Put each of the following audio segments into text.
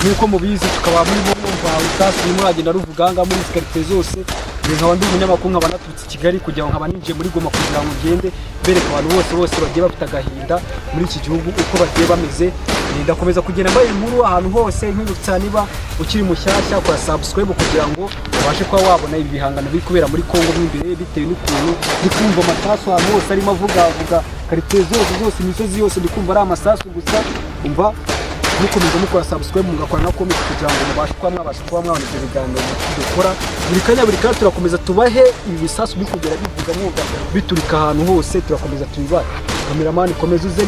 nuko mubizi tukaba muri bo numva utasi muragenda ruvuganga muri quartier zose nkaba ndi umunyamakuru nkaba naturutse Kigali kugira ngo nkaba ninjiye muri Goma kugira ngo ngende bereka abantu bose bagiye bafite agahinda muri iki gihugu uko bagiye bameze. Ndakomeza kugenda mbaye inkuru ahantu hose nk'ibutsa niba ukiri mushyashya kora subscribe kugira ngo ubashe kuba wabona ibi bihangano biri kubera muri Kongo n'imbere bitewe n'ukuntu ndi kumva amasasu ahantu hose arimo avuga quartier zose imisozi yose ndi kumva ari amasasu gusa. Umva mukomeza mukora subscribe mugakora na comment kugira ngo mubashe kuba mwabona ibyo biganiro dukora buri kanya turakomeza tubahe ibi bisasu bikugera bivuga mwuga biturika ahantu hose turakomeza tubibaye. Cameraman komeza uze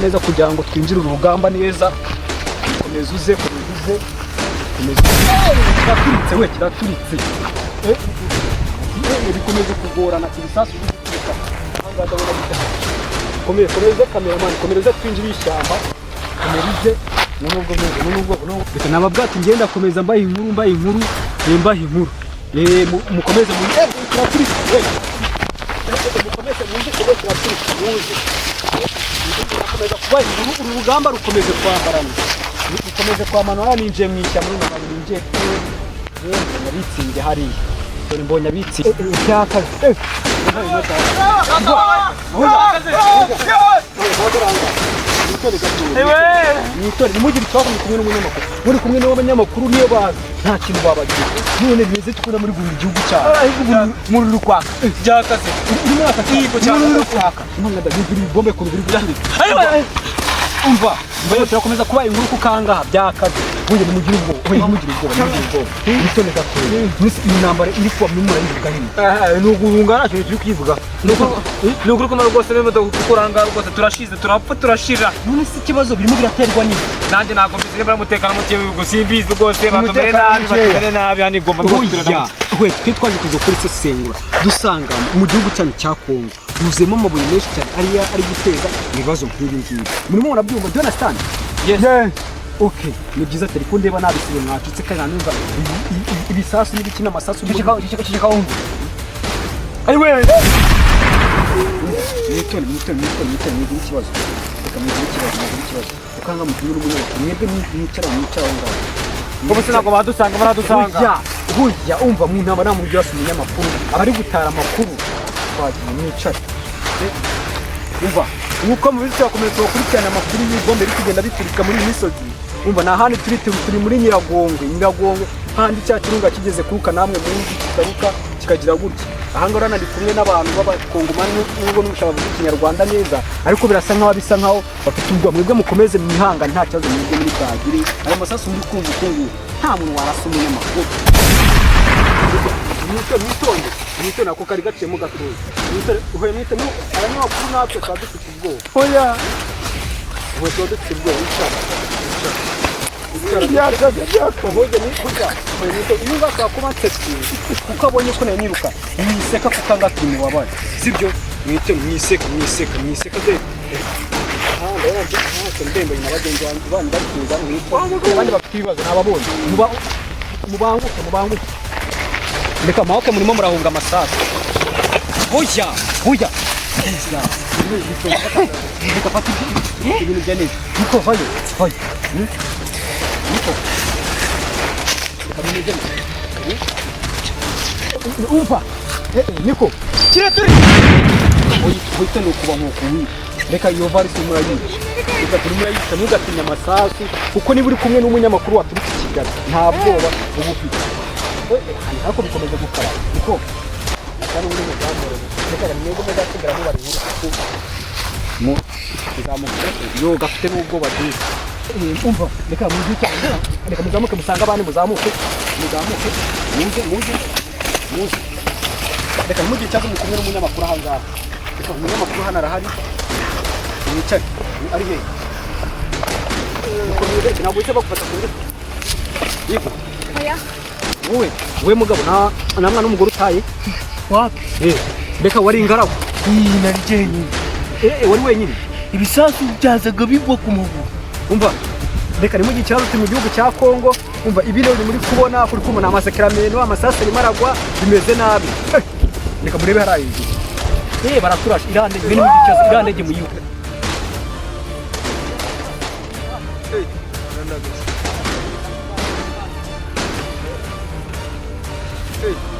neza kugira ngo twinjire urugamba neza. Komeza uze kiraturitse bikomeza kugorana ibisasu biturika ahangaha ndabona komeza cameraman komeza twinjire ishyamba komeza nubwo reka nababwati ngenda komeza mbaye inkuru mukomeze mu kiraturitse mukomeza kuba urugamba rukomeze kwambarana ninjiye mu ishyamba n'abantu ninjiye nabitsinze hariya dore mbonye abitsinze cyakaze nimugire ikibazo kumwe n'umunyamakuru muri kumwe n'abanyamakuru niyo bazi nta kintu babagira none bimeze tukunda muri guhura igihugu cyawe muri rukwaka byakaze urimo akakigo cyane rukwaka none ndagira ibombe ku rubiri bwandika umva mbaye turakomeza kuba inkuru kukangaha byakaze buye nimugire ubwoba nitone gakore ni nambare iri kuba mumura yivuga hino n'ugurungana cyo turi kwivuga n'uguru kuma rwose n'imodo kukuranga rwose turashize turashira none si kibazo birimo biraterwa n'iki nanjye nako mbizire baramutekana mutiye bigo simbizi rwose bakamere nabi hani gomba gutura we twitwaje kuzo kuri se sengura dusanga mu gihugu cyane cya Kongo muzemo amabuye menshi cyane ari guteza ibibazo nk'ibi ngibi murimo murabyumva do understand yes okay ni byiza tari kundeba nabisibe mwacitse kandi numva ibisasu n'ibikina amasasu kishika wumva ari we nitoni ikibazo reka ikibazo ukanga mu gihugu n'umuntu mwebwe mwicara ngaho ngo bose nako baradusanga hujya umva mu ntamba namwe byose umunyamakuru abari gutara amakuru twagiye mwicara umva nuko mu bityo bakomeza gukurikirana amakuru y'ibombe biri kugenda biturika muri misozi umva na handi turi muri Nyiragongo handi cya kirunga kigeze kuruka namwe munzi kitaruka kikagira gutya ahanga ndi kumwe n'abantu b'abakongomani n'ubwo n'umushaka kuvuga Ikinyarwanda neza ariko birasa nkaho bisa nkaho bafite ubwo mwebwe mukomeze mwihanga nta kibazo mwebwe muri bagire ayo masasu muri kumva ukungu nta muntu warasa umunyamakuru Nito nako kari gaciyemo gatoya uhuye mwite abanyamakuru natwe twaba dufite ubwoba oya uhuye twaba dufite ubwoba hoje ni kuja iyo ngaka kuba nsetse kuko abonye ko naniruka niseka kukanga tuni wabaye sibyo mwiseka de ndembe n'abagenzi bandi bakiza mwitwa abandi bafite ibibazo nababonye mubanguke reka mahoke murimo murahunga amasasu hoya fata ibintu bya neza niko vayo niko umva niko kiraturi hoyite no kuba nkuko reka iyo varisi murayica reka turimo yica ntugatinya amasasu kuko niba uri kumwe n'umunyamakuru waturutse Kigali nta bwoba ubu ufite ariko bikomeza gukara niko cyane uri mu gamoro reka mwego muzasigara mu bari nkuru mu zamuka yo gafite n'ubwoba bwinshi umva reka muzika reka muzamuke musanga abandi muzamuke muze reka mujye cyangwa mukumwe n'umunyamakuru ahangaha reka umunyamakuru hano arahari yicaye ari he mukomeze ntabwo icyo bagufata ku ngufu yego oya wowe mugabo nta mwana n'umugore utaye wapi reka wari ingaragu nari jyenyine wari wenyine ibisasu byazaga bigwa ku maguru umva reka ni mu gihe cyarutse mu gihugu cya Kongo umva ibintu muri kubona kuri kumuna amasakiramento amasasu arimo aragwa bimeze nabi reka murebe haraye baraturasha irande ibintu by'ikibazo irande mu yuko se